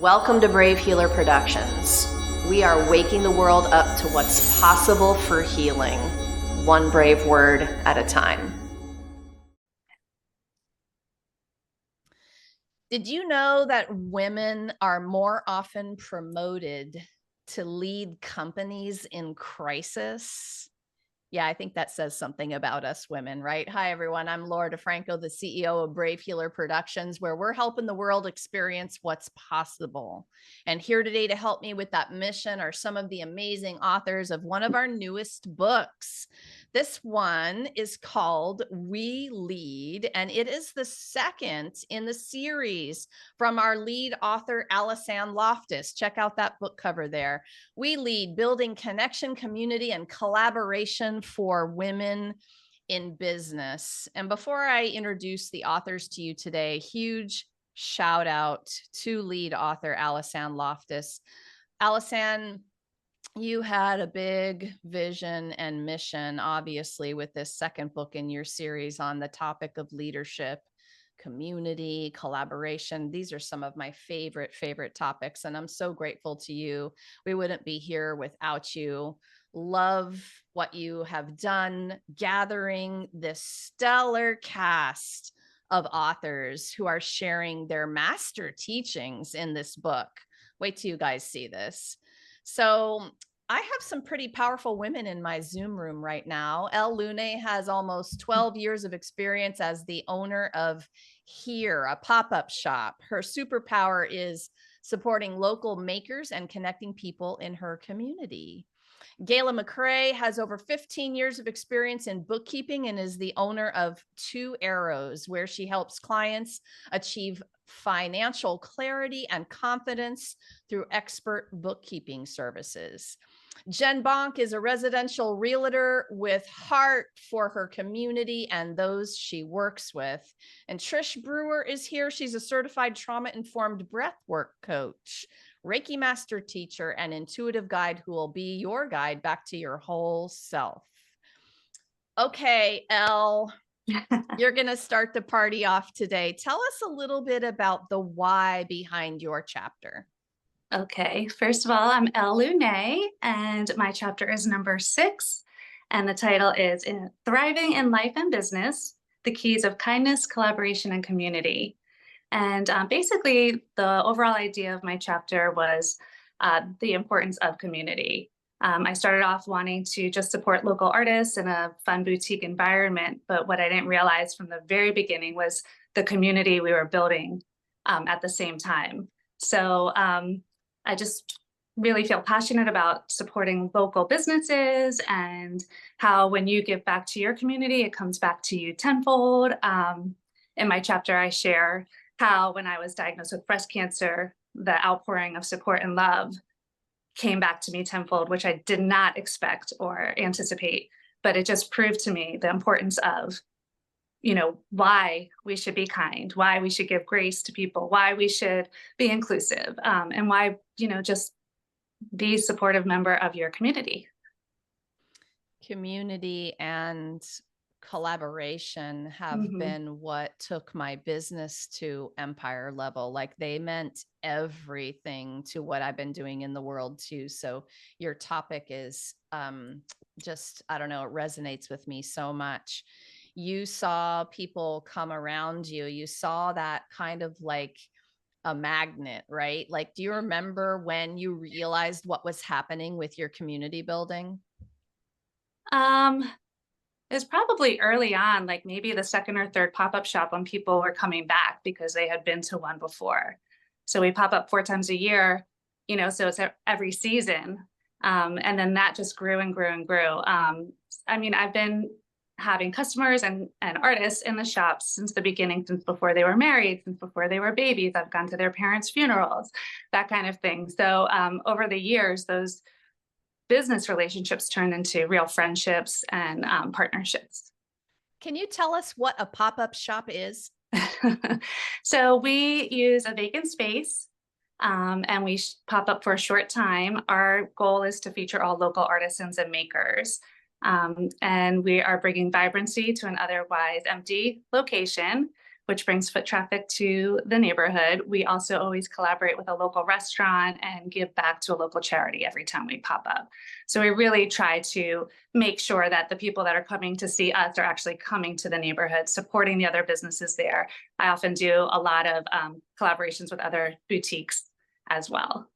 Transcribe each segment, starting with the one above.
Welcome to Brave Healer Productions. We are waking the world up to what's possible for healing, one brave word at a time. Did you know that women are more often promoted to lead companies in crisis? Yeah, I think that says something about us women, right? Hi, everyone. I'm Laura DeFranco, the CEO of Brave Healer Productions, where we're helping the world experience what's possible. And here today to help me with that mission are some of the amazing authors of one of our newest books. This one is called We Lead, and it is the second in the series from our lead author, AliceAnne Loftus. Check out that book cover there. We Lead, Building Connection, Community, and Collaboration for Women in Business. And before I introduce the authors to you today, huge shout out to lead author AliceAnne Loftus. AliceAnne, you had a big vision and mission, obviously, with this second book in your series on the topic of leadership, community, collaboration. These are some of my favorite topics, and I'm so grateful to you. We wouldn't be here without you. Love what you have done gathering this stellar cast of authors who are sharing their master teachings in this book. Wait till you guys see this. So I have some pretty powerful women in my Zoom room right now. Elle Lune has almost 12 years of experience as the owner of Here, a pop-up shop. Her superpower is supporting local makers and connecting people in her community. Gayla McCrae has over 15 years of experience in bookkeeping and is the owner of Two Arrows, where she helps clients achieve financial clarity and confidence through expert bookkeeping services. Jen Bonk is a residential realtor with heart for her community and those she works with. And Trish Brewer is here. She's a certified trauma-informed breathwork coach, Reiki master teacher, and intuitive guide who will be your guide back to your whole self. Okay, Elle, you're going to start the party off today. Tell us a little bit about the why behind your chapter. Okay, first of all, I'm Elle Lune, and my chapter is number 6, and the title is Thriving in Life and Business, The Keys of Kindness, Collaboration, and Community. And basically, the overall idea of my chapter was the importance of community. I started off wanting to just support local artists in a fun boutique environment, but what I didn't realize from the very beginning was the community we were building at the same time. So I just really feel passionate about supporting local businesses and how when you give back to your community, it comes back to you tenfold. In my chapter, I share how when I was diagnosed with breast cancer, the outpouring of support and love came back to me tenfold, which I did not expect or anticipate, but it just proved to me the importance of, why we should be kind, why we should give grace to people, why we should be inclusive, and why, just be a supportive member of your community. Community and collaboration have been what took my business to empire level. Like they meant everything to what I've been doing in the world too. So your topic is just, I don't know, it resonates with me so much. You saw people come around you. You saw that kind of like a magnet, right? Like, do you remember when you realized what was happening with your community building? It was probably early on, like maybe the second or third pop-up shop when people were coming back because they had been to one before. So we pop up 4 times a year, so it's every season. And then that just grew and grew and grew. I've been having customers and artists in the shop since the beginning, since before they were married, since before they were babies. I've gone to their parents' funerals, that kind of thing. So over the years, those business relationships turned into real friendships and partnerships. Can you tell us what a pop-up shop is? So we use a vacant space and we pop up for a short time. Our goal is to feature all local artisans and makers. And we are bringing vibrancy to an otherwise empty location which brings foot traffic to the neighborhood. We also always collaborate with a local restaurant and give back to a local charity every time we pop up. So we really try to make sure that the people that are coming to see us are actually coming to the neighborhood, supporting the other businesses there. I often do a lot of collaborations with other boutiques as well.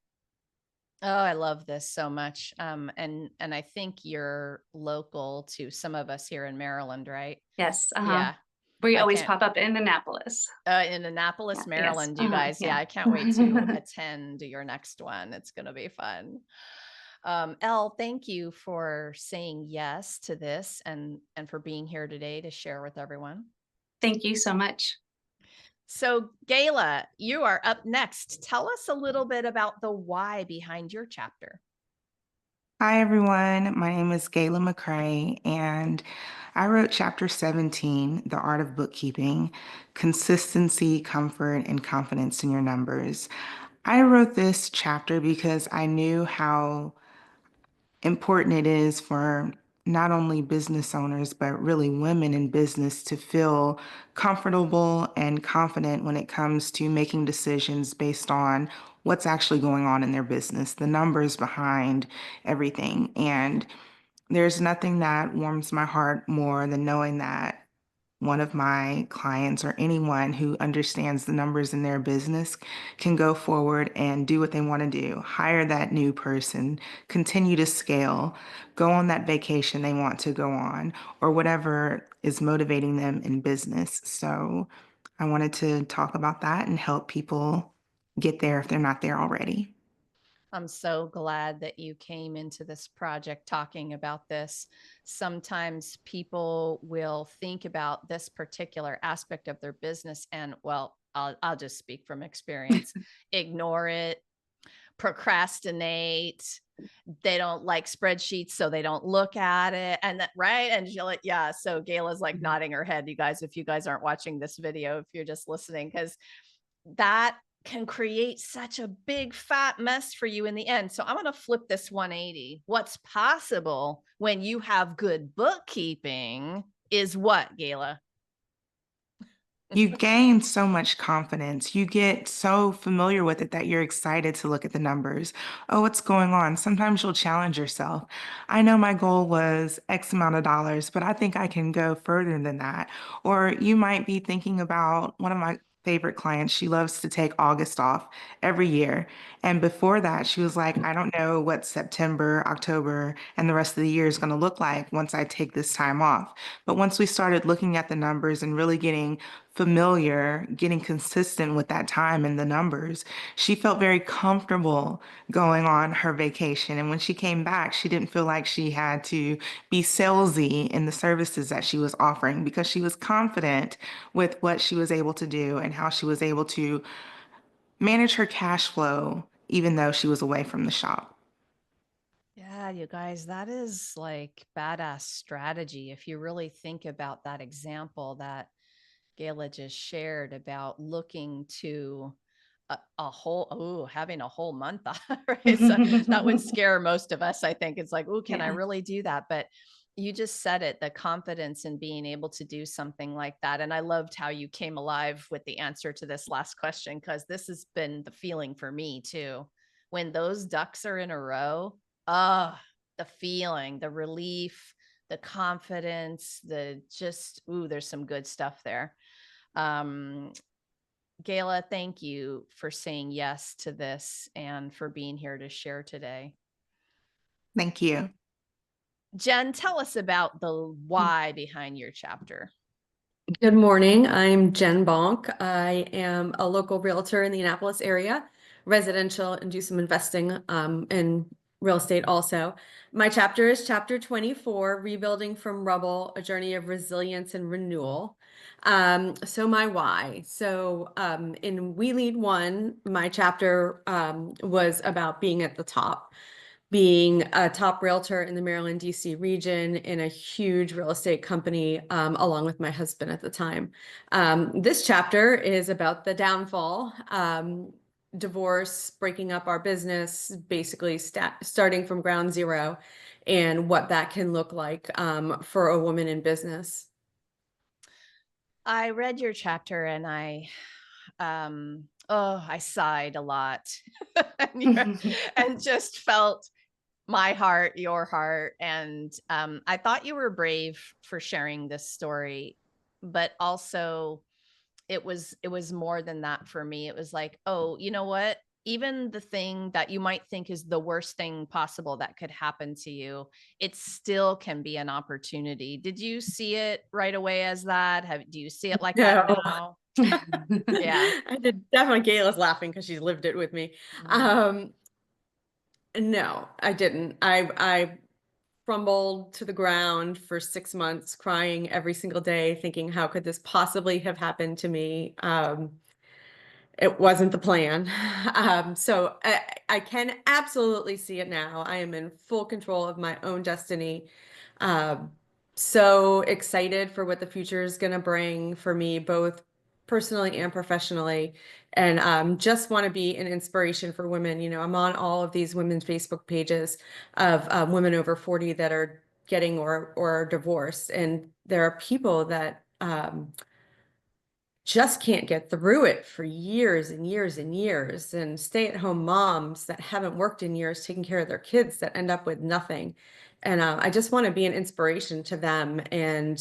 Oh, I love this so much. And I think you're local to some of us here in Maryland, right? Yes, Yeah. we I always can't pop up in Annapolis. in Yeah, Annapolis, yes, Maryland, you guys. Yeah, yeah. I can't wait to attend your next one. It's going to be fun. Elle, thank you for saying yes to this and for being here today to share with everyone. Thank you so much. So, Gayla, you are up next. Tell us a little bit about the why behind your chapter. Hi, everyone. My name is Gayla McCrae, and I wrote Chapter 17, The Art of Bookkeeping, Consistency, Comfort, and Confidence in Your Numbers. I wrote this chapter because I knew how important it is for not only business owners, but really women in business to feel comfortable and confident when it comes to making decisions based on what's actually going on in their business, the numbers behind everything. And there's nothing that warms my heart more than knowing that one of my clients or anyone who understands the numbers in their business can go forward and do what they want to do, hire that new person, continue to scale, go on that vacation they want to go on, or whatever is motivating them in business. So I wanted to talk about that and help people get there if they're not there already. I'm so glad that you came into this project talking about this. Sometimes people will think about this particular aspect of their business and, well, I'll just speak from experience, ignore it, procrastinate. They don't like spreadsheets, so they don't look at it. And that, right. And she'll, yeah. So Gayla's like nodding her head, you guys, if you guys aren't watching this video, if you're just listening, because that can create such a big fat mess for you in the end. So I'm going to flip this 180. What's possible when you have good bookkeeping is what, Gayla? You gain so much confidence. You get so familiar with it that you're excited to look at the numbers. Oh, what's going on? Sometimes you'll challenge yourself. I know my goal was X amount of dollars, but I think I can go further than that. Or you might be thinking about one of my favorite clients. She loves to take August off every year. And before that, she was like, I don't know what September, October, and the rest of the year is going to look like once I take this time off. But once we started looking at the numbers and really getting familiar, getting consistent with that time and the numbers, she felt very comfortable going on her vacation. And when she came back, she didn't feel like she had to be salesy in the services that she was offering because she was confident with what she was able to do and how she was able to manage her cash flow, even though she was away from the shop. Yeah, you guys, that is like badass strategy. If you really think about that example that Gayla just shared about looking to a whole, oh, having a whole month off, right? So that would scare most of us. I think it's like, oh, can I Yeah. really do that? But you just said it, the confidence in being able to do something like that. And I loved how you came alive with the answer to this last question, because this has been the feeling for me too. When those ducks are in a row, oh, the feeling, the relief, the confidence, the just, ooh, there's some good stuff there. Um, Gayla, thank you for saying yes to this and for being here to share today. Thank you. Jen, tell us about the why behind your chapter. Good morning. I'm Jen Bonk. I am a local realtor in the Annapolis area, residential, and do some investing in real estate also. My chapter is chapter 24, Rebuilding from Rubble, a journey of resilience and renewal. So my why. So in We Lead One, my chapter was about being at the top, being a top realtor in the Maryland, DC region in a huge real estate company, along with my husband at the time. This chapter is about the downfall, divorce, breaking up our business, basically starting from ground zero, and what that can look like for a woman in business. I read your chapter and I sighed a lot and just felt my heart, your heart. And I thought you were brave for sharing this story, but also it was more than that for me. It was like, oh, you know what? Even the thing that you might think is the worst thing possible that could happen to you, it still can be an opportunity. Did you see it right away as that? Do you see it like that No. now? Yeah. I did definitely. Gayla's laughing because she's lived it with me. No, I didn't. I crumbled to the ground for 6 months, crying every single day, thinking, how could this possibly have happened to me? It wasn't the plan. So I can absolutely see it now. I am in full control of my own destiny. Um, so excited for what the future is going to bring for me, both personally and professionally. And just want to be an inspiration for women. I'm on all of these women's Facebook pages of women over 40 that are getting or are divorced. And there are people that just can't get through it for years and years and years, and stay-at-home moms that haven't worked in years taking care of their kids that end up with nothing. And I just want to be an inspiration to them and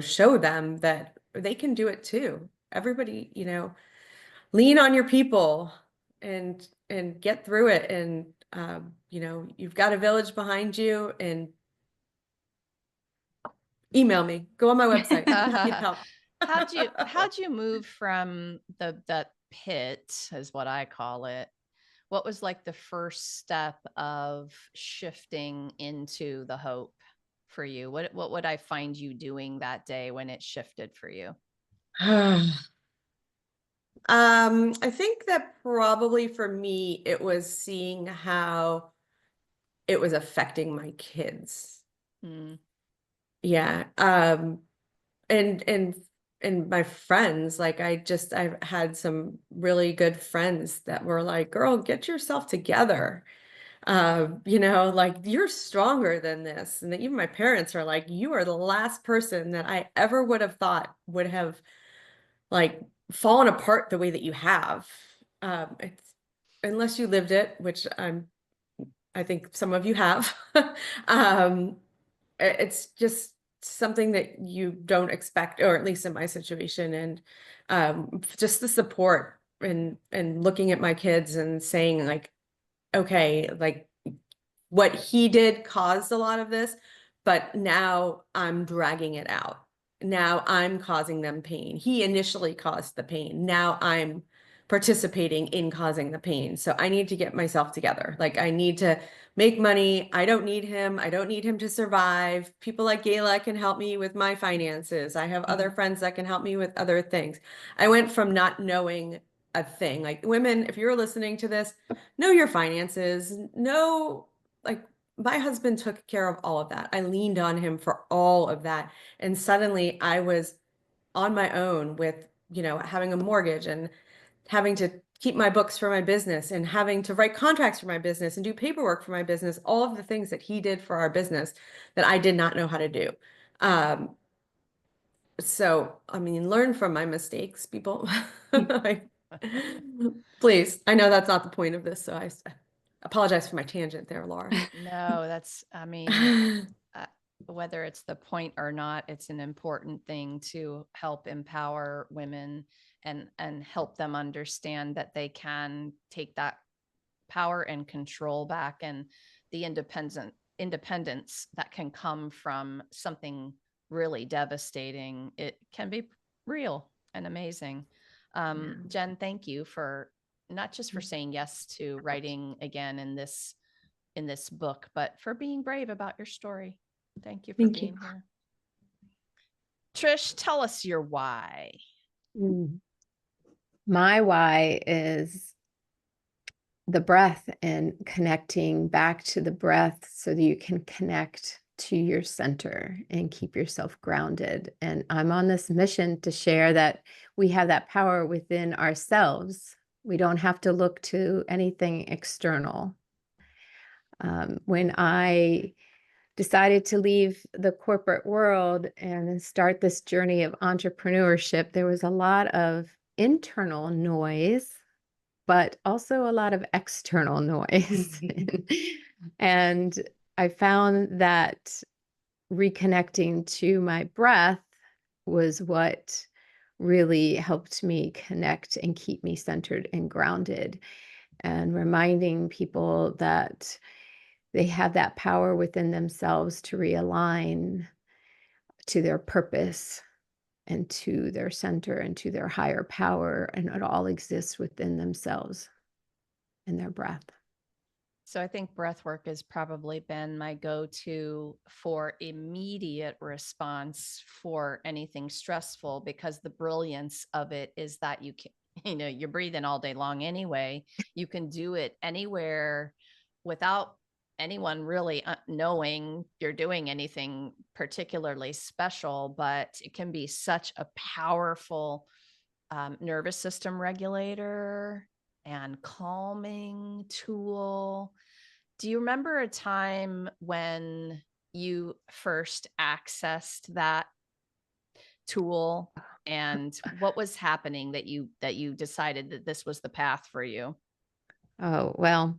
show them that they can do it too. Everybody, lean on your people and get through it. And you've got a village behind you. And email me, go on my website. I'm happy to help. How'd you move from that pit, is what I call it? What was like the first step of shifting into the hope for you? What would I find you doing that day when it shifted for you? I think that probably for me, it was seeing how it was affecting my kids. Mm. Yeah. And my friends, like I've had some really good friends that were like, girl, get yourself together. Like you're stronger than this. And even my parents are like, you are the last person that I ever would have thought would have like fallen apart the way that you have. It's unless you lived it, which I think some of you have. um, it's just something that you don't expect, or at least in my situation. And just the support and looking at my kids and saying like, okay, like what he did caused a lot of this, but now I'm dragging it out. Now I'm causing them pain. He initially caused the pain. Now I'm participating in causing the pain. So I need to get myself together. Like I need to make money. I don't need him. I don't need him to survive. People like Gayla can help me with my finances. I have other friends that can help me with other things. I went from not knowing a thing. Like women, if you're listening to this, know your finances, know like my husband took care of all of that. I leaned on him for all of that. And suddenly I was on my own with, having a mortgage and having to keep my books for my business and having to write contracts for my business and do paperwork for my business, all of the things that he did for our business that I did not know how to do. So, I mean, learn from my mistakes, people. Please. I know that's not the point of this, so I apologize for my tangent there, Laura. No, I mean, whether it's the point or not, it's an important thing to help empower women and help them understand that they can take that power and control back, and the independence that can come from something really devastating. It can be real and amazing. Jen, thank you for not just for saying yes to writing again in this book, but for being brave about your story. Thank you for being here. Trish, tell us your why. My why is the breath and connecting back to the breath so that you can connect to your center and keep yourself grounded. And I'm on this mission to share that we have that power within ourselves. We don't have to look to anything external. When I decided to leave the corporate world and start this journey of entrepreneurship, there was a lot of internal noise, but also a lot of external noise. And I found that reconnecting to my breath was what really helped me connect and keep me centered and grounded, and reminding people that they have that power within themselves to realign to their purpose and to their center and to their higher power. And it all exists within themselves and their breath. So I think breath work has probably been my go-to for immediate response for anything stressful, because the brilliance of it is that you can, you're breathing all day long anyway. You can do it anywhere without anyone really knowing you're doing anything particularly special, but it can be such a powerful nervous system regulator and calming tool. Do you remember a time when you first accessed that tool, and what was happening that you decided that this was the path for you? Oh, well,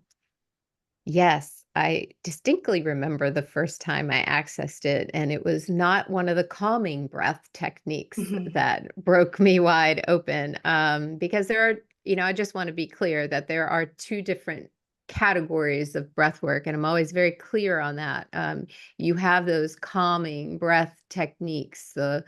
yes, I distinctly remember the first time I accessed it, and it was not one of the calming breath techniques that broke me wide open. Because there are, I just want to be clear that there are two different categories of breath work, and I'm always very clear on that. You have those calming breath techniques, the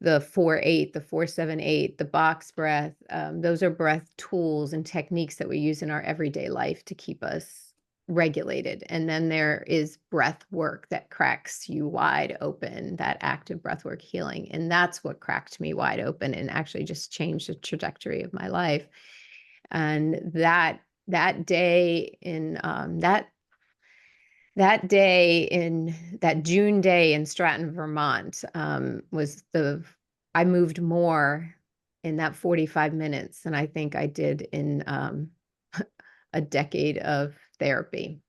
4-8, the 4-7-8, the box breath. Those are breath tools and techniques that we use in our everyday life to keep us regulated. And then there is breath work that cracks you wide open, that active breath work healing. And that's what cracked me wide open and actually just changed the trajectory of my life. And that day in that June day in Stratton, Vermont, I moved more in that 45 minutes than I think I did in a decade of therapy.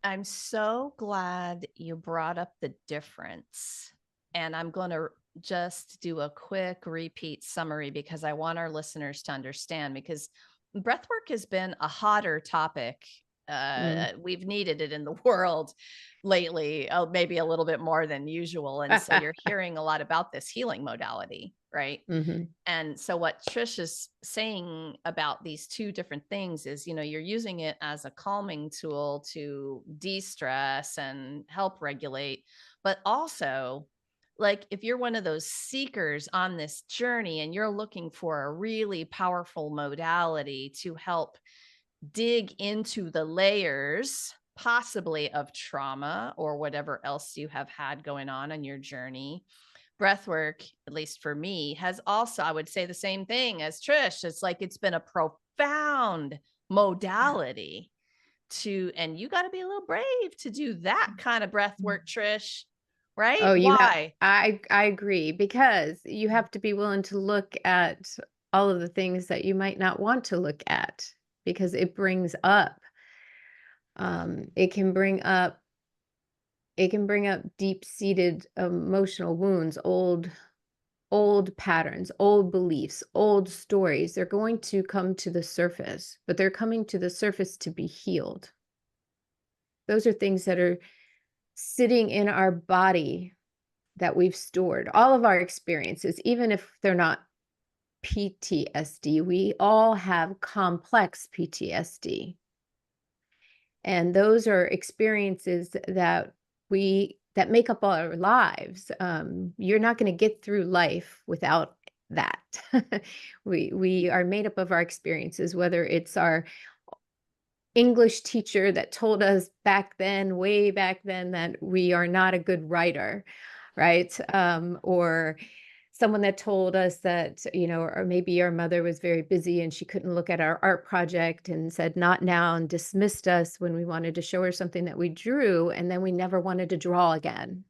I'm so glad you brought up the difference. And I'm going to just do a quick repeat summary because I want our listeners to understand, because breathwork has been a hotter topic. We've needed it in the world lately, maybe a little bit more than usual. And so you're hearing a lot about this healing modality, right? Mm-hmm. And so what Trish is saying about these two different things is, you're using it as a calming tool to de-stress and help regulate, but also, like, if you're one of those seekers on this journey and you're looking for a really powerful modality to help dig into the layers, possibly of trauma or whatever else you have had going on your journey, breathwork, at least for me, has also, I would say the same thing as Trish. It's like it's been a profound modality and you got to be a little brave to do that kind of breath work, Trish, right? Oh, Why? I agree, because you have to be willing to look at all of the things that you might not want to look at, because it brings up, it can bring up deep-seated emotional wounds, old patterns, old beliefs, old stories. They're going to come to the surface, but they're coming to the surface to be healed. Those are things that are sitting in our body that we've stored. All of our experiences, even if they're not PTSD, we all have complex PTSD. And those are experiences that make up our lives. You're not going to get through life without that. We are made up of our experiences, whether it's our English teacher that told us way back then, that we are not a good writer, right? Or someone that told us that, or maybe our mother was very busy and she couldn't look at our art project and said, "Not now," and dismissed us when we wanted to show her something that we drew, and then we never wanted to draw again,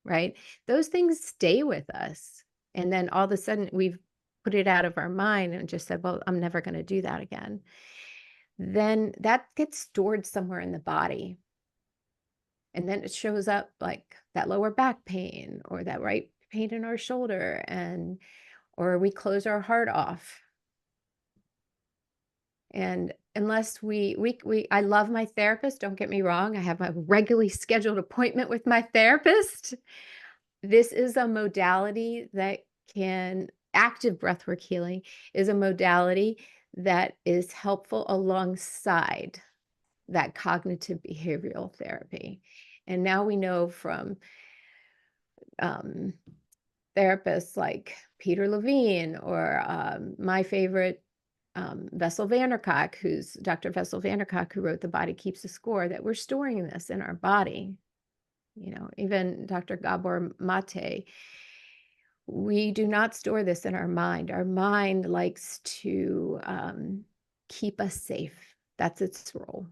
right? Those things stay with us. And then all of a sudden we've put it out of our mind and just said, "Well, I'm never going to do that again." Then that gets stored somewhere in the body. And then it shows up like that lower back pain or that right pain in our shoulder, and or we close our heart off. And unless I love my therapist, don't get me wrong, I have a regularly scheduled appointment with my therapist. This is a modality that active breathwork healing is a modality that is helpful alongside that cognitive behavioral therapy. And now we know from therapists like Peter Levine or my favorite Vessel Vanderkok, who's Dr. Vessel Vanderkok, who wrote The Body Keeps the Score, that we're storing this in our body. Even Dr. Gabor Mate, we do not store this in our mind. Our mind likes to keep us safe. That's its role.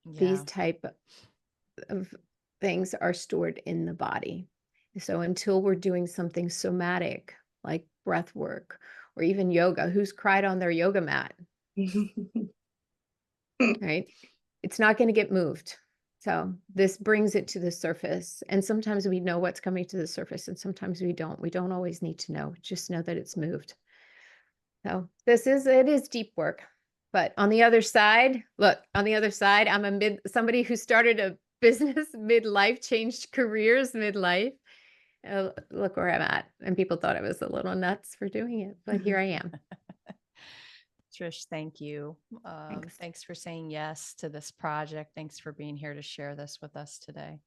These Yeah. type of things are stored in the body. So until we're doing something somatic like breath work or even yoga, who's cried on their yoga mat, right? It's not going to get moved. So this brings it to the surface. And sometimes we know what's coming to the surface and sometimes we don't. We don't always need to know, just know that it's moved. So it is deep work. But on the other side, look, I'm somebody who started a business midlife, changed careers midlife. Look where I'm at. And people thought I was a little nuts for doing it, but here I am. Trish, thank you. Thanks. Thanks for saying yes to this project. Thanks for being here to share this with us today.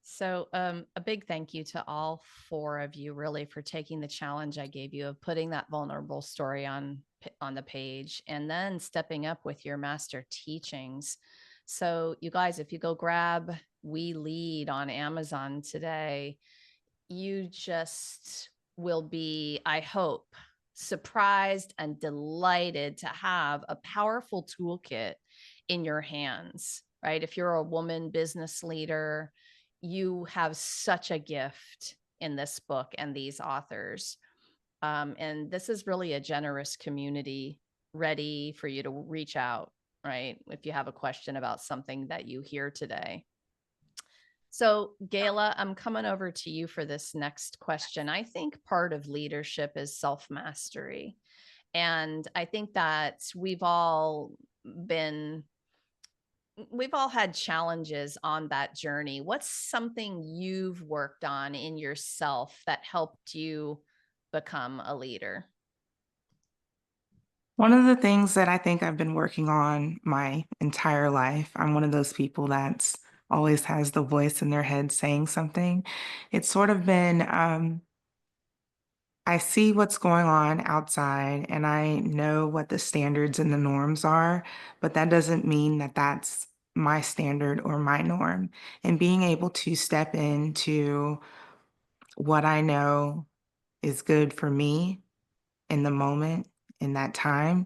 So a big thank you to all four of you really for taking the challenge I gave you of putting that vulnerable story on the page and then stepping up with your master teachings. So you guys, if you go grab We Lead on Amazon today, you just will be, I hope, surprised and delighted to have a powerful toolkit in your hands, right? If you're a woman business leader, you have such a gift in this book and these authors. And this is really a generous community ready for you to reach out, right? If you have a question about something that you hear today. So, Gayla, I'm coming over to you for this next question. I think part of leadership is self-mastery. And I think that we've all had challenges on that journey. What's something you've worked on in yourself that helped you become a leader? One of the things that I think I've been working on my entire life, I'm one of those people that's always has the voice in their head saying something. It's sort of been, I see what's going on outside and I know what the standards and the norms are, but that doesn't mean that that's my standard or my norm. And being able to step into what I know is good for me in the moment, in that time,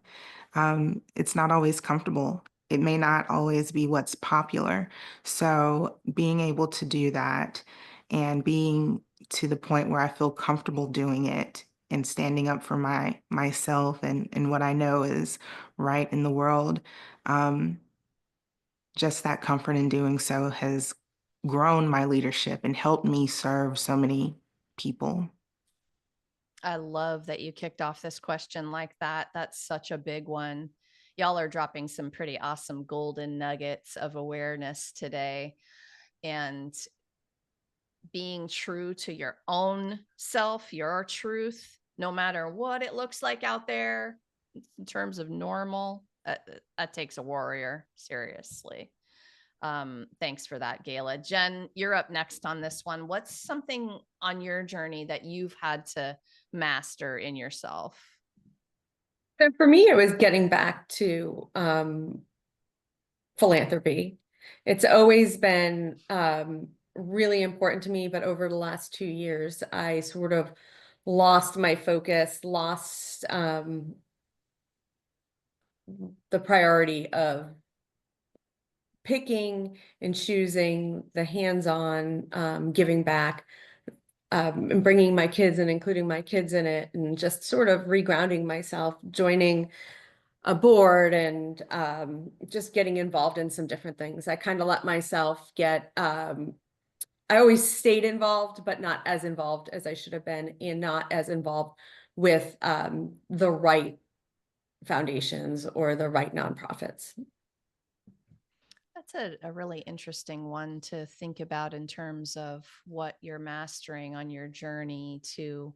it's not always comfortable. It may not always be what's popular. So being able to do that and being to the point where I feel comfortable doing it and standing up for myself and what I know is right in the world, just that comfort in doing so has grown my leadership and helped me serve so many people. I love that you kicked off this question like that. That's such a big one. Y'all are dropping some pretty awesome golden nuggets of awareness today. And being true to your own self, your truth, no matter what it looks like out there in terms of normal, that takes a warrior, seriously. Thanks for that, Gayla. Jen, you're up next on this one. What's something on your journey that you've had to master in yourself? So for me, it was getting back to philanthropy. It's always been really important to me, but over the last 2 years, I sort of lost my focus, lost the priority of picking and choosing the hands-on giving back, and bringing my kids and including my kids in it, and just sort of regrounding myself, joining a board and just getting involved in some different things. I kind of let myself get, I always stayed involved, but not as involved as I should have been, and not as involved with the right foundations or the right nonprofits. That's a really interesting one to think about in terms of what you're mastering on your journey to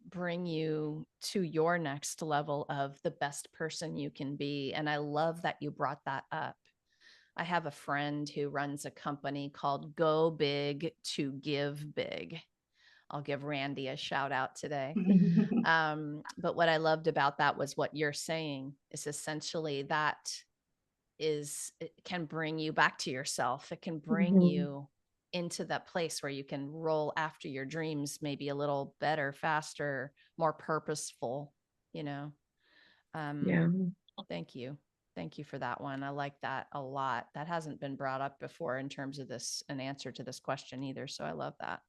bring you to your next level of the best person you can be. And I love that you brought that up. I have a friend who runs a company called Go Big to Give Big. I'll give Randy a shout out today. But what I loved about that was what you're saying is essentially that it can bring you back to yourself. It can bring you into that place where you can roll after your dreams, maybe a little better, faster, more purposeful, you know? Yeah. Thank you. Thank you for that one. I like that a lot. That hasn't been brought up before in terms of an answer to this question either. So I love that.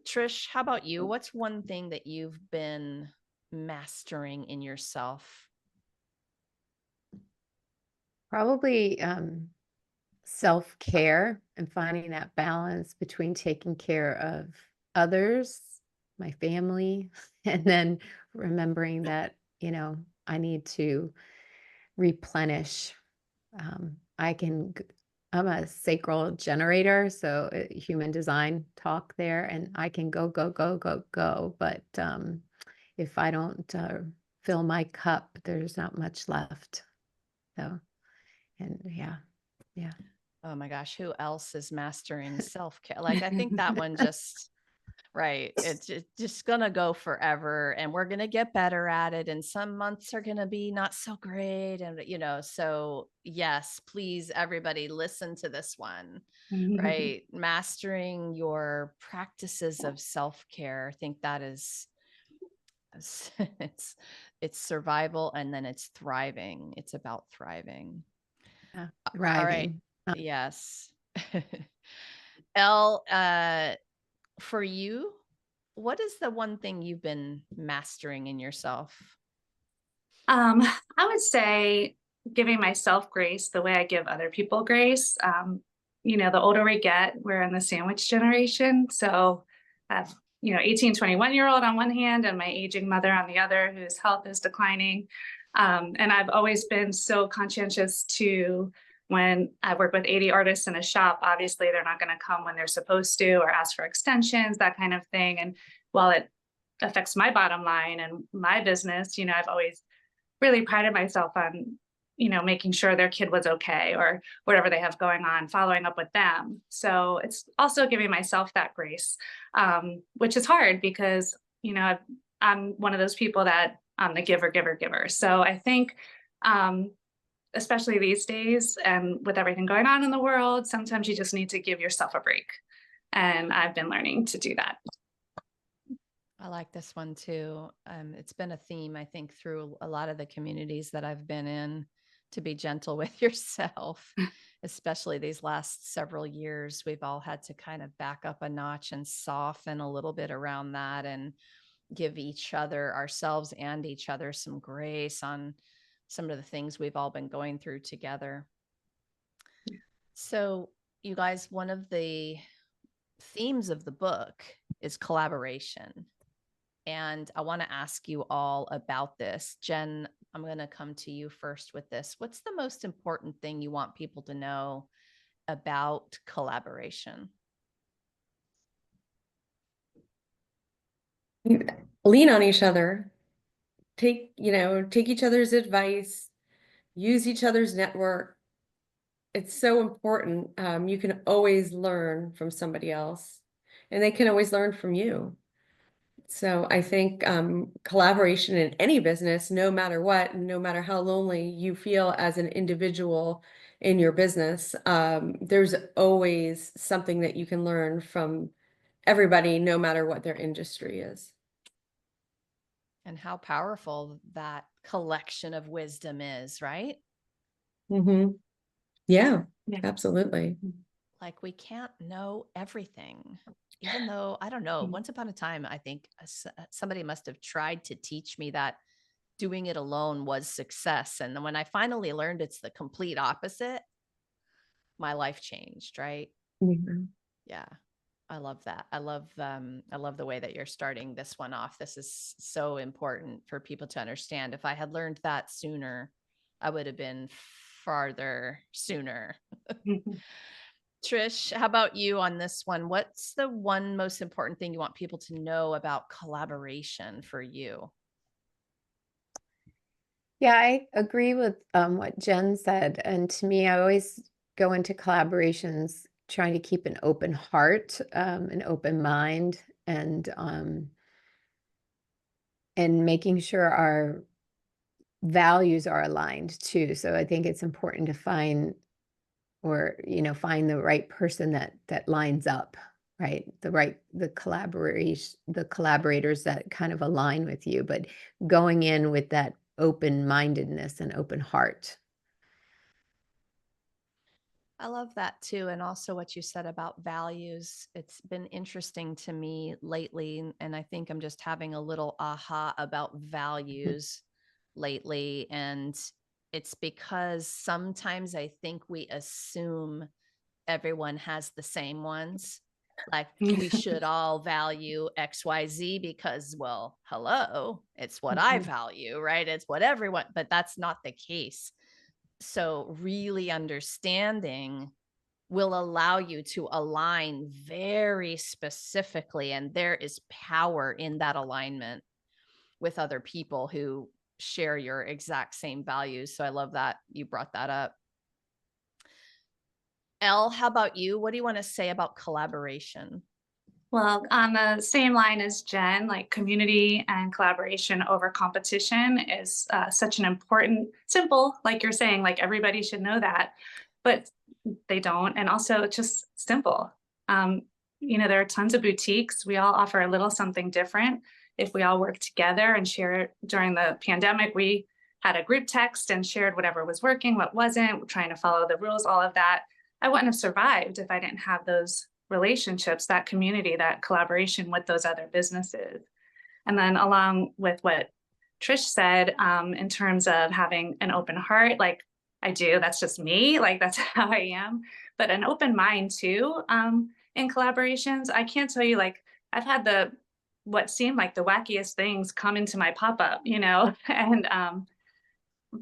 Trish, how about you? What's one thing that you've been mastering in yourself? Probably self-care and finding that balance between taking care of others, my family, and then remembering that, I need to replenish. I'm a sacral generator, so human design talk there, and I can go, go, go, go, go. But if I don't fill my cup, there's not much left. So, and yeah. Oh my gosh, who else is mastering self-care? Like, I think that one just, right. It's just going to go forever and we're going to get better at it. And some months are going to be not so great. And, so yes, please, everybody listen to this one, right? Mastering your practices of self-care. I think that is, it's survival and then it's thriving. It's about thriving. Yeah, All right. thriving. Yes. Elle, for you, what is the one thing you've been mastering in yourself? I would say giving myself grace the way I give other people grace. The older we get, we're in the sandwich generation. So I have, 18, 21-year-old on one hand and my aging mother on the other, whose health is declining. And I've always been so conscientious to, when I work with 80 artists in a shop, obviously they're not going to come when they're supposed to or ask for extensions, that kind of thing. And while it affects my bottom line and my business, I've always really prided myself on, making sure their kid was okay or whatever they have going on, following up with them. So it's also giving myself that grace, which is hard because, I'm one of those people that I'm the giver, giver, giver. So I think, especially these days and with everything going on in the world, sometimes you just need to give yourself a break. And I've been learning to do that. I like this one too. It's been a theme, I think, through a lot of the communities that I've been in, to be gentle with yourself, especially these last several years. We've all had to kind of back up a notch and soften a little bit around that and give each other, ourselves and each other, some grace on some of the things we've all been going through together. So, you guys, one of the themes of the book is collaboration. And I want to ask you all about this. Jen, I'm going to come to you first with this. What's the most important thing you want people to know about collaboration? Lean on each other. Take each other's advice, use each other's network. It's so important. You can always learn from somebody else and they can always learn from you. So I think collaboration in any business, no matter what, no matter how lonely you feel as an individual in your business, there's always something that you can learn from everybody, no matter what their industry is. And how powerful that collection of wisdom is, right? Mm-hmm. Yeah, absolutely. Like, we can't know everything, even though, I don't know, once upon a time, I think somebody must have tried to teach me that doing it alone was success. And then when I finally learned it's the complete opposite, my life changed, right? Mhm. Yeah. I love that. I love the way that you're starting this one off. This is so important for people to understand. If I had learned that sooner, I would have been farther sooner. Trish, how about you on this one? What's the one most important thing you want people to know about collaboration for you? Yeah, I agree with what Jen said. And to me, I always go into collaborations trying to keep an open heart, an open mind, and making sure our values are aligned too. So I think it's important to find find the right person that lines up, right? The collaborators that kind of align with you, but going in with that open-mindedness and open heart. I love that too. And also what you said about values. It's been interesting to me lately. And I think I'm just having a little aha about values lately. And it's because sometimes I think we assume everyone has the same ones. Like we should all value XYZ because, well, hello, it's what I value, right? It's what everyone, but that's not the case. So really understanding will allow you to align very specifically, and there is power in that alignment with other people who share your exact same values. So I love that you brought that up. Elle, how about you? What do you want to say about collaboration? Well, on the same line as Jen, like community and collaboration over competition is such an important, simple, like you're saying, like everybody should know that, but they don't. And also just simple. Um, there are tons of boutiques. We all offer a little something different. If we all work together and share during the pandemic, we had a group text and shared whatever was working, what wasn't, trying to follow the rules, all of that. I wouldn't have survived if I didn't have those relationships, that community, that collaboration with those other businesses. And then along with what Trish said, in terms of having an open heart, like I do, that's just me, like that's how I am, but an open mind too, in collaborations. I can't tell you, like I've had what seemed like the wackiest things come into my pop-up, and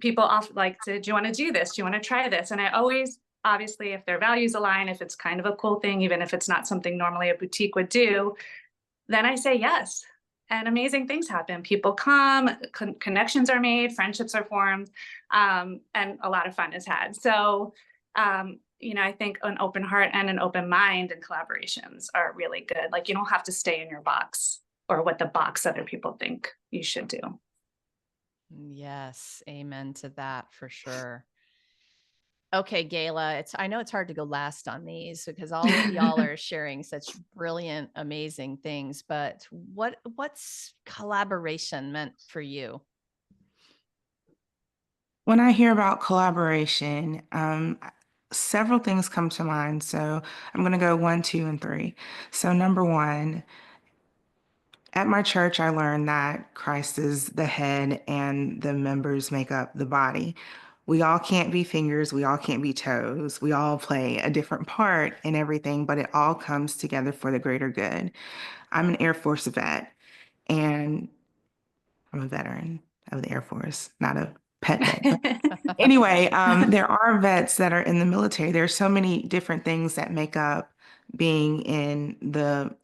people often like do you want to do this? Do you want to try this? And I always, obviously, if their values align, if it's kind of a cool thing, even if it's not something normally a boutique would do, then I say yes. And amazing things happen. People come, connections are made, friendships are formed, and a lot of fun is had. So, I think an open heart and an open mind and collaborations are really good. Like you don't have to stay in your box or what the box other people think you should do. Yes, amen to that for sure. Okay, Gayla, I know it's hard to go last on these because all of y'all are sharing such brilliant, amazing things, but what's collaboration meant for you? When I hear about collaboration, several things come to mind. So I'm going to go 1, 2, and 3. So number 1, at my church, I learned that Christ is the head and the members make up the body. We all can't be fingers, we all can't be toes. We all play a different part in everything, but it all comes together for the greater good. I'm an Air Force vet, and I'm a veteran of the Air Force, not a pet vet. Anyway, there are vets that are in the military. There are so many different things that make up being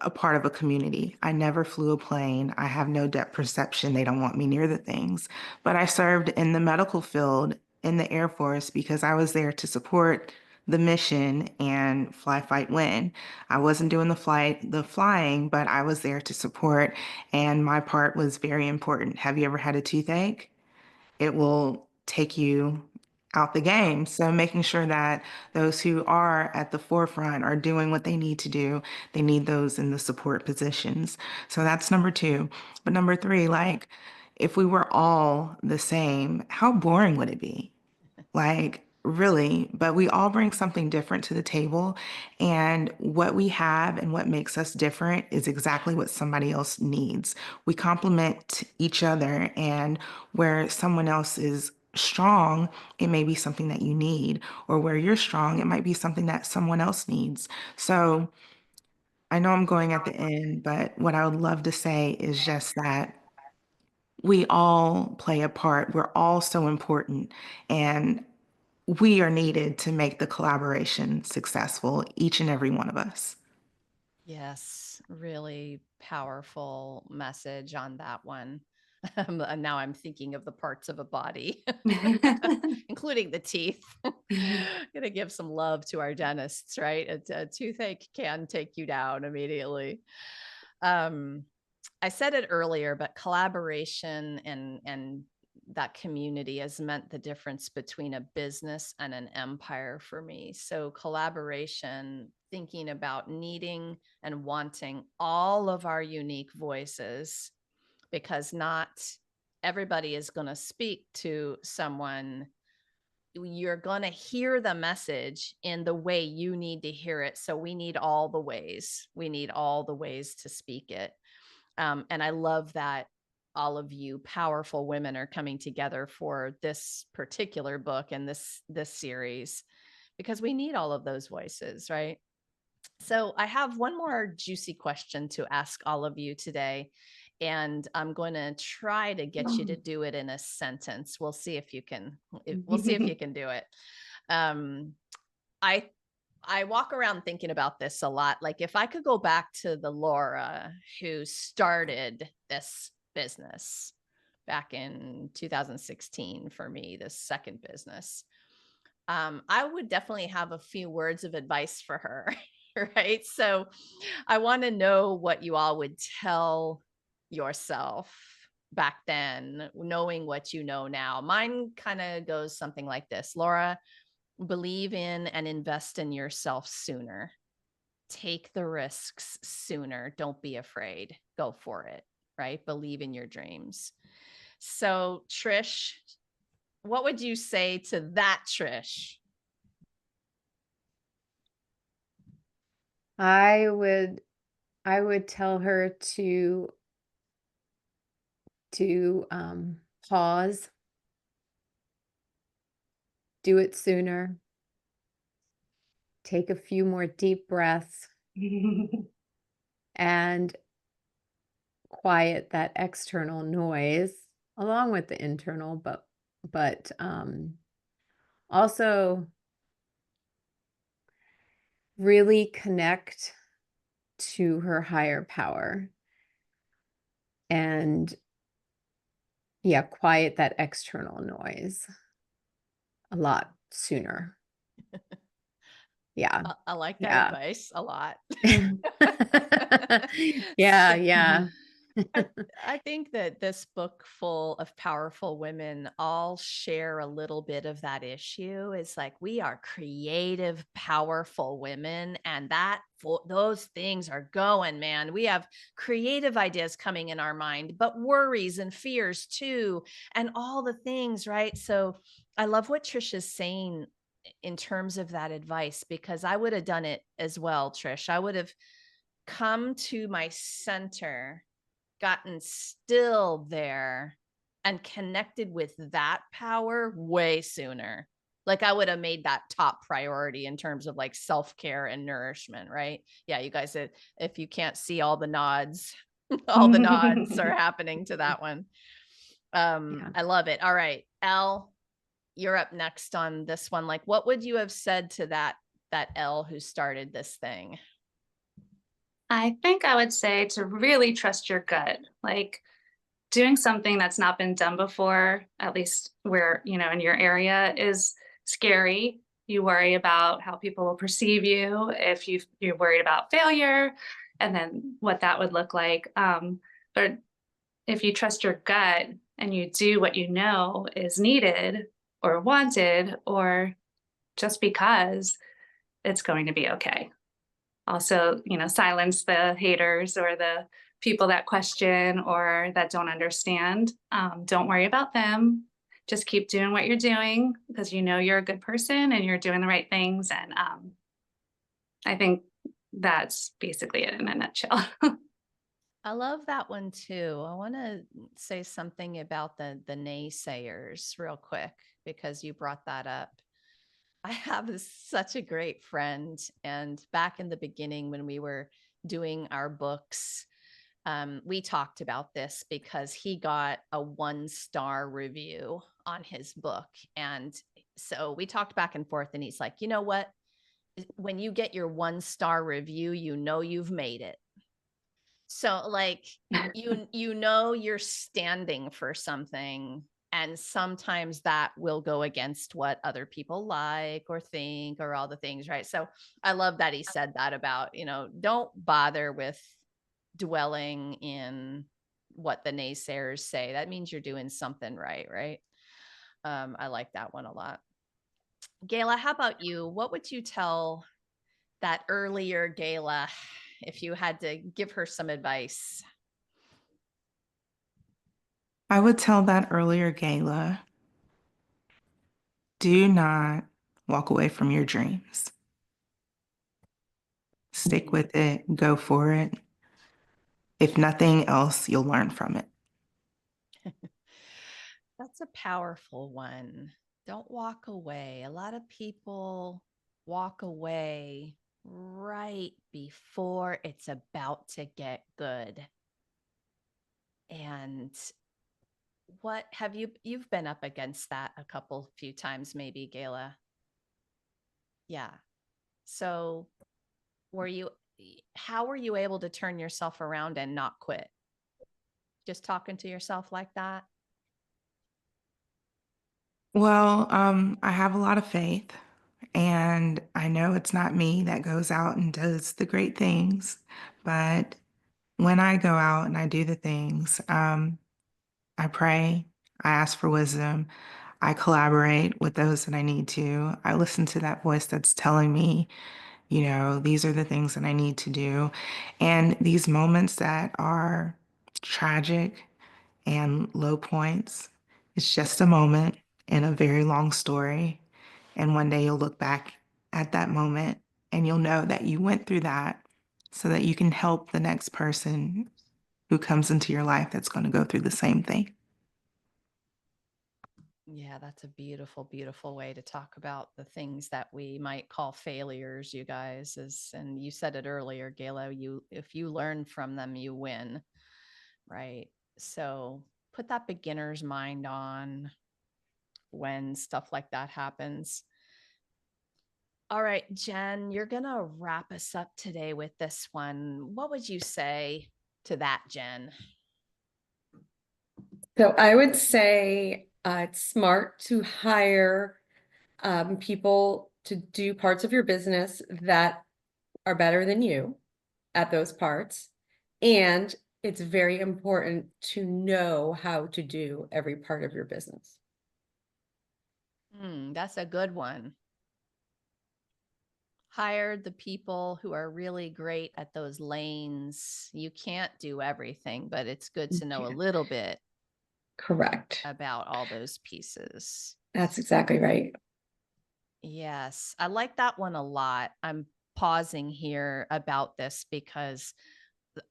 a part of a community. I never flew a plane. I have no depth perception. They don't want me near the things. But I served in the medical field in the Air Force because I was there to support the mission and fly, fight, win. I wasn't doing the flying, but I was there to support, and my part was very important. Have you ever had a toothache? It will take you out the game. So making sure that those who are at the forefront are doing what they need to do, they need those in the support positions. So that's number 2. But number 3, if we were all the same, how boring would it be? Like, really, but we all bring something different to the table. And what we have and what makes us different is exactly what somebody else needs. We complement each other, and where someone else is strong, it may be something that you need, or where you're strong, it might be something that someone else needs. So I know I'm going at the end, but what I would love to say is just that we all play a part. We're all so important, and we are needed to make the collaboration successful, each and every one of us. Yes, really powerful message on that one. And now I'm thinking of the parts of a body, including the teeth. Gonna give some love to our dentists, right? A toothache can take you down immediately. Um, I said it earlier, but collaboration and that community has meant the difference between a business and an empire for me. So collaboration, thinking about needing and wanting all of our unique voices, because not everybody is going to speak to someone. You're going to hear the message in the way you need to hear it. So we need all the ways. We need all the ways to speak it. And I love that all of you powerful women are coming together for this particular book and this series, because we need all of those voices, right? So I have one more juicy question to ask all of you today, and I'm going to try to get you to do it in a sentence. We'll see if you can. We'll see if you can do it. Um, I I walk around thinking about this a lot. Like, if I could go back to the Laura who started this business back in 2016 for me, this second business, I would definitely have a few words of advice for her. Right. So I want to know what you all would tell yourself back then, knowing what you know now. Mine kind of goes something like this: Laura, believe in and invest in yourself sooner. Take the risks sooner. Don't be afraid. Go for it, right? Believe in your dreams. So, Trish, what would you say to that, Trish? I would tell her to pause, do it sooner, take a few more deep breaths, and quiet that external noise along with the internal, but also really connect to her higher power, and quiet that external noise a lot sooner. Yeah. I like that Yeah. advice a lot. Yeah. I think that this book full of powerful women all share a little bit of that issue. It's like, we are creative, powerful women, and those things are going, man. We have creative ideas coming in our mind, but worries and fears too, and all the things, right? So I love what Trish is saying in terms of that advice, because I would have done it as well, Trish. I would have come to my center, gotten still there, and connected with that power way sooner. Like, I would have made that top priority in terms of like self-care and nourishment, right? Yeah, you guys, if you can't see all the nods, all the nods are happening to that one. Yeah. I love it. All right, Elle, you're up next on this one. Like, what would you have said to that Elle who started this thing? I think I would say to really trust your gut. Like, doing something that's not been done before, at least where, in your area, is scary. You worry about how people will perceive you, if you're worried about failure and then what that would look like. But if you trust your gut and you do what you know is needed or wanted, or just because, it's going to be okay. Also, silence the haters or the people that question or that don't understand. Don't worry about them. just keep doing what you're doing because you know you're a good person and you're doing the right things. And I think that's basically it in a nutshell. I love that one too. I want to say something about the naysayers real quick because you brought that up. I have such a great friend, and back in the beginning when we were doing our books, we talked about this because he got a 1-star review on his book, and so we talked back and forth. And he's like, "You know what? When you get your 1-star review, you know you've made it." So like you know you're standing for something, and sometimes that will go against what other people like or think or all the things, right? So I love that he said that about, don't bother with dwelling in what the naysayers say. That means you're doing something right, right? I like that one a lot. Gayla, how about you? What would you tell that earlier Gayla if you had to give her some advice? I would tell that earlier Gayla, do not walk away from your dreams. Stick with it, go for it. If nothing else, you'll learn from it. That's a powerful one. Don't walk away. A lot of people walk away right before it's about to get good. And what have you've been up against that a few times maybe, Gayla? Yeah. So how were you able to turn yourself around and not quit? Just talking to yourself like that? Well, I have a lot of faith, and I know it's not me that goes out and does the great things, but when I go out and I do the things, I pray, I ask for wisdom, I collaborate with those that I need to. I listen to that voice that's telling me, these are the things that I need to do. And these moments that are tragic and low points, it's just a moment in a very long story. And one day you'll look back at that moment and you'll know that you went through that so that you can help the next person who comes into your life that's going to go through the same thing. Yeah, that's a beautiful, beautiful way to talk about the things that we might call failures, you guys. And you said it earlier, Gayla, if you learn from them, you win, right? So put that beginner's mind on when stuff like that happens. All right, Jen, you're going to wrap us up today with this one. What would you say to that, Jen? So I would say it's smart to hire people to do parts of your business that are better than you at those parts. And it's very important to know how to do every part of your business. That's a good one. Hire the people who are really great at those lanes. You can't do everything, but it's good to know a little bit Correct. about all those pieces. That's exactly right. Yes, I like that one a lot. I'm pausing here about this because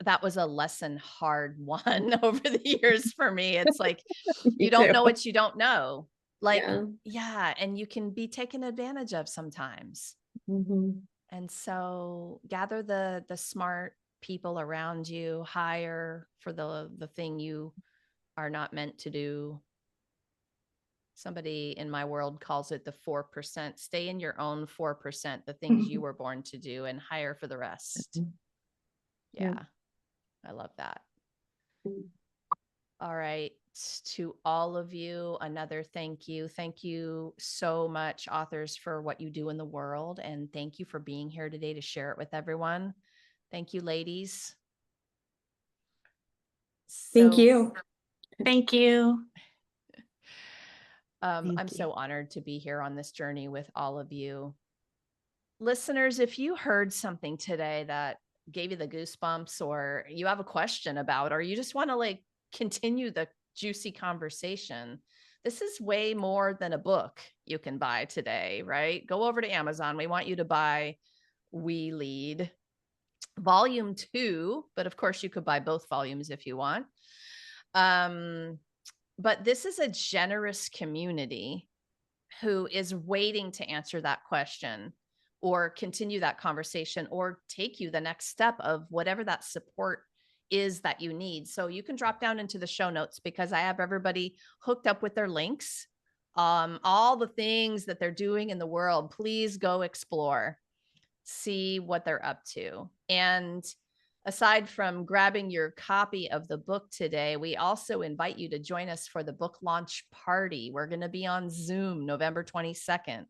that was a lesson hard one over the years for me. It's like, you don't know what you don't know. Like, yeah, and you can be taken advantage of sometimes. And so gather the smart people around you, hire for the thing you are not meant to do. Somebody in my world calls it the 4%. Stay in your own 4%, the things you were born to do, and hire for the rest. Yeah, I love that. All right. To all of you, another thank you. Thank you so much, authors, for what you do in the world. And thank you for being here today to share it with everyone. Thank you, ladies. Thank you. Thank you. I'm so honored to be here on this journey with all of you. Listeners, if you heard something today that gave you the goosebumps, or you have a question about, or you just want to continue the juicy conversation, This is way more than a book you can buy today, right? Go over to Amazon. We want you to buy We Lead Volume 2, but of course you could buy both volumes if you want. But this is a generous community who is waiting to answer that question or continue that conversation or take you the next step of whatever that support is that you need. So you can drop down into the show notes because I have everybody hooked up with their links. All the things that they're doing in the world, please go explore, see what they're up to. And aside from grabbing your copy of the book today, we also invite you to join us for the book launch party. We're going to be on Zoom November 22nd,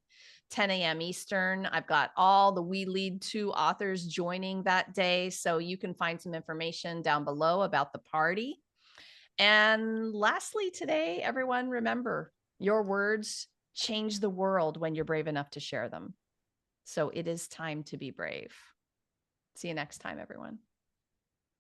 10 a.m. Eastern. I've got all the We Lead 2 authors joining that day, so you can find some information down below about the party. And lastly, today, everyone, remember, your words change the world when you're brave enough to share them. So it is time to be brave. See you next time, everyone.